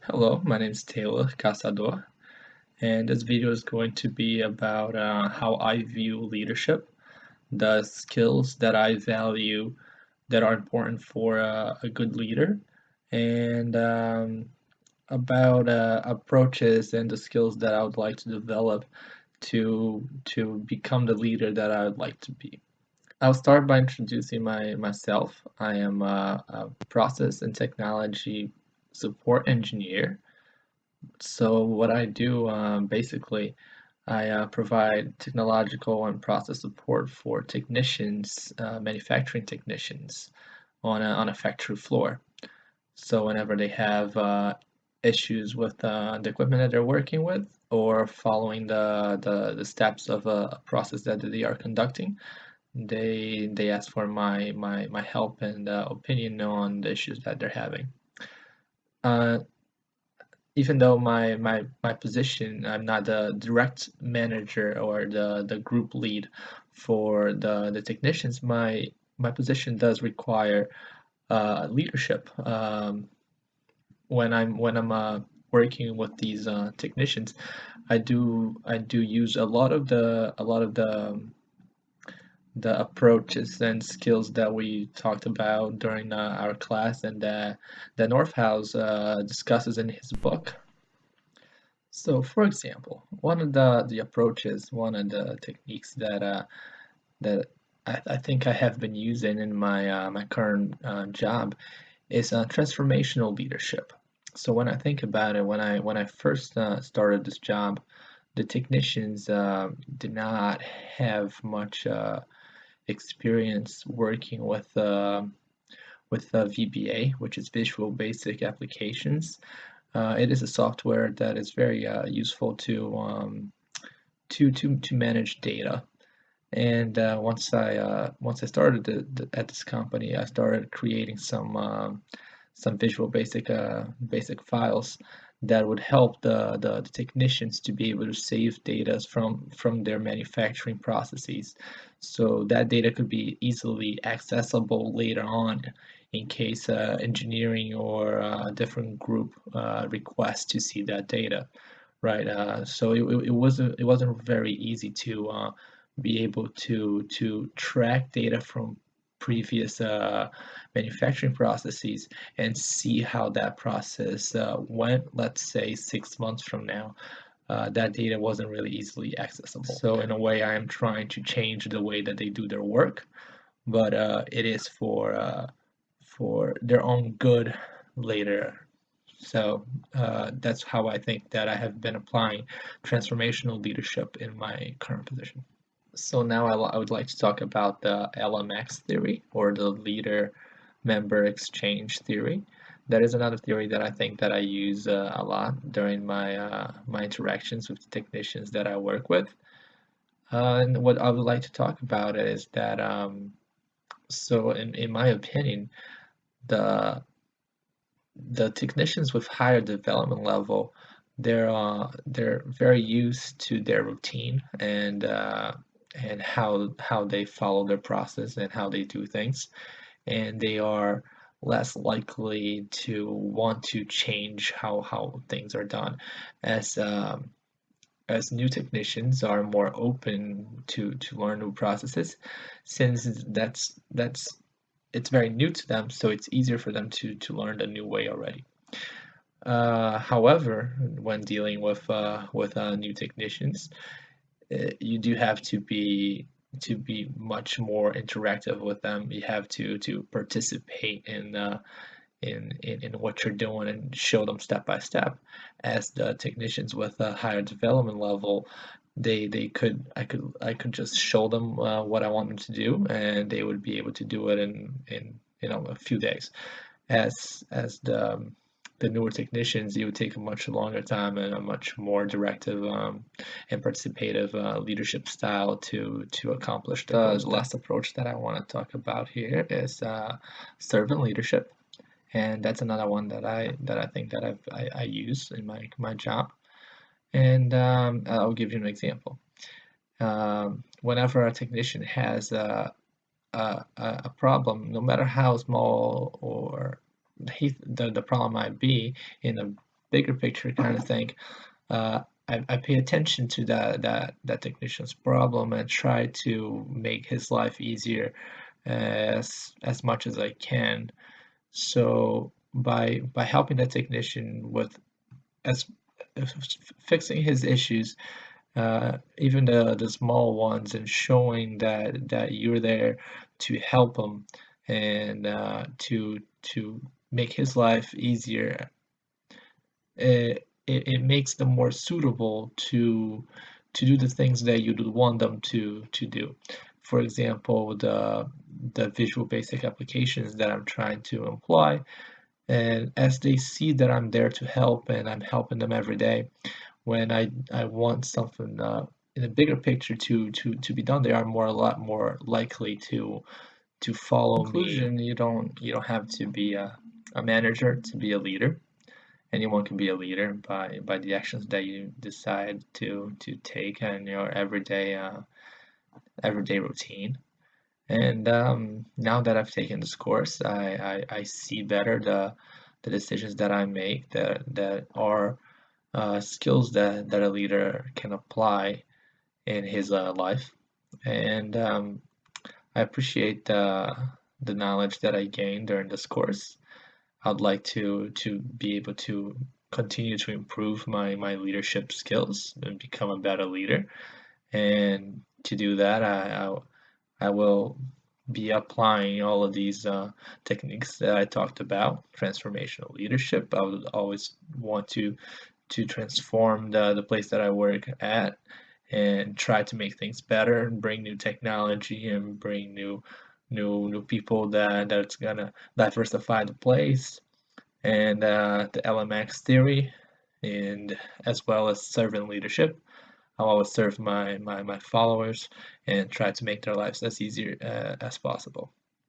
Hello, my name is Taylor Casador, and this video is going to be about how I view leadership, the skills that I value that are important for a good leader, and about approaches and the skills that I would like to develop to become the leader that I would like to be. I'll start by introducing myself. I am a process and technology support engineer. So what I do, basically, I provide technological and process support for technicians, manufacturing technicians on a factory floor. So whenever they have issues with the equipment that they're working with or following the steps of a process that they are conducting, they ask for my help and opinion on the issues that they're having. Uh, Even though my position, I'm not the direct manager or the group lead for the technicians, my position does require leadership. When I'm working with these technicians, I do use a lot of the approaches and skills that we talked about during our class and that Northhouse discusses in his book. So, for example, one of the approaches, one of the techniques that I think I have been using in my current job is transformational leadership. So when I think about it, when I first started this job, the technicians did not have much experience working with VBA, which is Visual Basic Applications. It is a software that is very useful to manage data. And once I started at this company, I started creating some Visual Basic files that would help the technicians to be able to save data from their manufacturing processes. So that data could be easily accessible later on in case engineering or a different group requests to see that data, right? So it wasn't very easy to be able to track data from previous manufacturing processes and see how that process went, let's say 6 months from now. That data wasn't really easily accessible. So in a way, I am trying to change the way that they do their work, but it is for their own good later. So that's how I think that I have been applying transformational leadership in my current position. So now I would like to talk about the LMX theory, or the leader member exchange theory. That is another theory that I think that I use a lot during my interactions with the technicians that I work with. And what I would like to talk about is that so in my opinion, the the technicians with higher development level, they're very used to their routine and how they follow their process and how they do things, and they are less likely to want to change how things are done, as new technicians are more open to learn new processes, since that's it's very new to them, so it's easier for them to learn the new way already. However, when dealing with new technicians, you do have to be much more interactive with them. You have to participate in what you're doing and show them step by step. As the technicians with a higher development level, they could I could just show them what I want them to do, and they would be able to do it in a few days. As the newer technicians, it would take a much longer time and a much more directive and participative leadership style to accomplish the goals. The last approach that I want to talk about here is servant leadership, and that's another one that I think that I use in my job. And I'll give you an example. Whenever a technician has a problem, no matter how small or the problem might be in a bigger picture kind of thing. I pay attention to that technician's problem and try to make his life easier as much as I can. So by helping the technician with as fixing his issues, even the small ones, and showing that you're there to help him and to make his life easier, it makes them more suitable to do the things that you'd want them to do. For example, the Visual Basic applications that I'm trying to employ, and as they see that I'm there to help and I'm helping them every day, when I want something in a bigger picture to be done, they are a lot more likely to follow me. In conclusion, you don't have to be a manager to be a leader. Anyone can be a leader by the actions that you decide to take in your everyday routine. And now that I've taken this course, I see better the decisions that I make that are skills that a leader can apply in his life. And I appreciate the knowledge that I gained during this course. I'd like to be able to continue to improve my leadership skills and become a better leader. And to do that, I will be applying all of these techniques that I talked about. Transformational leadership. I would always want to transform the place that I work at and try to make things better and bring new technology and bring new people that's gonna diversify the place, and the LMX theory, and as well as servant leadership. I'll always serve my followers and try to make their lives as easier as possible.